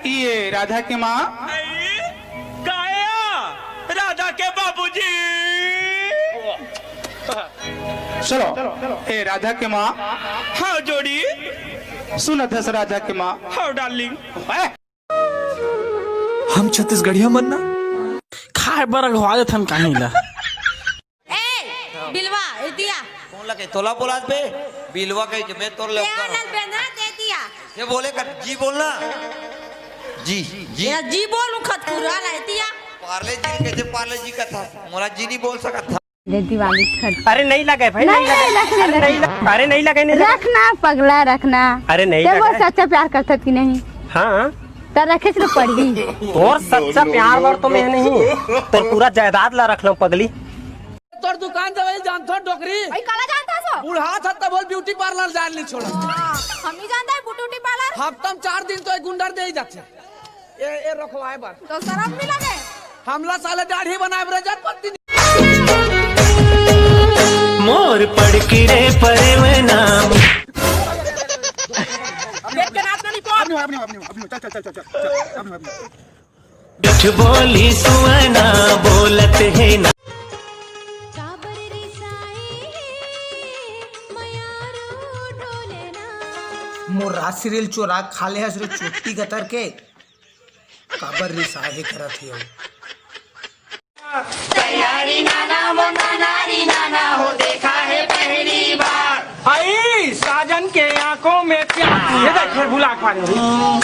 ये राधा की माँ। गाया राधा के बाबूजी। चलो ए राधा की माँ। हाँ जोड़ी। सुन दस राधा की माँ। हाँ डार्लिंग। हम छत्तीसगढ़िया मनना खाए बर घवा थन कहीं ला। ए बिलवा दिया कौन लगे तोला बोला बे बिलवा कहीं के मैं तोड़ ले बेंद्रा दे दिया। ये बोले कर जी बोलना जी जी या जी बोलू खतकुरा ला दिया। पार्ले जी कैसे पार्ले जी का था मोरा जी नहीं बोल सका था। दिवाली खत अरे नहीं लगे भाई नहीं अरे नहीं लगे नहीं रखना पगला रखना। अरे नहीं वो लगे सच्चा प्यार करता कि नहीं। हाँ तो रखे तो पड़ी और सच्चा प्यार वर तो मैं नहीं तो पूरा जायदाद ला रख लो पगली। तोर दुकान जब जान थो डोकरी भाई काला जानता सो बूढ़ा था तब बोल ब्यूटी पार्लर जान नहीं छोड़ा। हम नहीं जानता है ब्यूटी पार्लर। हफ्ता में 4 दिन तो एक गुंडर दे ही जाते। ये रखवाए बार तो शर्म नहीं लगे। हमला साले दाढ़ी बनाए ब्रजत पत्ती मोर पड़की रे परे में नाम बिठ बोली सुवना बोलत है ना। मोर रासिरेल चोरा खाले हसरे चोटी कतर के काबर रे साहे करत हियो। तैयारी नाना वो नारी नाना हो देखा है पहली बार। आई साजन के आंखों में प्यार। ये देख फिर भुला खा रही।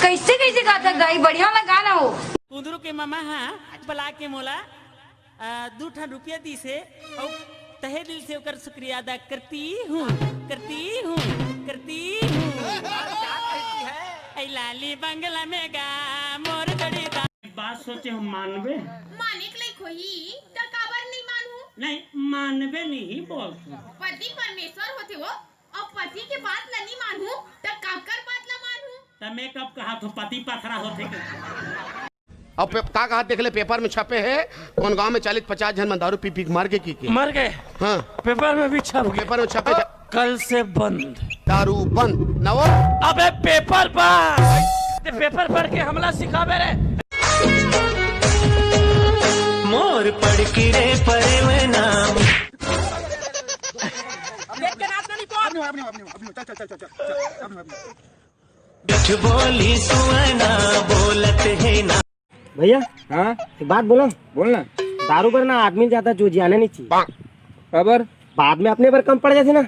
कैसे कैसे गाता गाई बढ़िया ना गाना हो। कुंदरू के मामा हाँ बला के मोला 2 रुपया दी से और तहे दिल से ओकर शुक्रिया अदा करती हूँ लाली बंगला में गा मोर जड़ीदा। बात सोचे हम मानवे मानिक लई खोई त काबर नहीं मानू। नहीं मानवे नहीं बोल पति परमेश्वर होते हो और पति के बात ला नहीं मानू त काकर बात ला मानू। तमे कब कहा तो पति पथरा होते के। अब का कहा देख ले पेपर में छपे है कौन गांव में 40-50 जन में दारू पी पी मार के मर गए। हाँ पेपर में भी छप गए। पेपर में छपे कल से बंद दारू बंद न वो। अबे पेपर पढ़ के हमला सिखावे रे। मोर पड़की रे परे में नाम बिठ बोली सुवना बोलत है ना। भैया हाँ एक बात बोलना दारू पर ना आदमी ज्यादा जो जाने नहीं चाहिए अबर बाद में अपने पर कम पड़ जाते ना।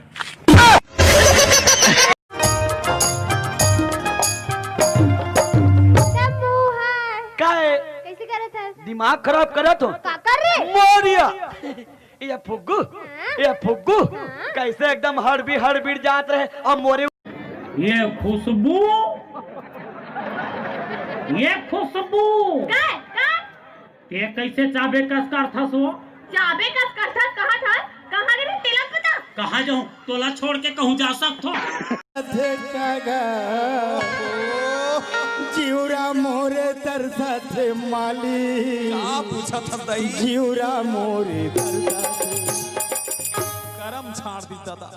कैसे करे था दिमाग खराब करा तो काकर रे मोरिया ये फुग्गू कैसे एकदम हड़बीड़ जात रहे अब मोरे। ये खुशबू ये कैसे चाबे कस कर था सो चाबे कस करथा कहां गए तेला पता। कहाँ जाऊँ तोला छोड़ के कहूँ जा सकतो। जिउरा मोरे तरसा थे माली पूछा था जिउरा मोरे तरसा करम छाड़ दी दादा।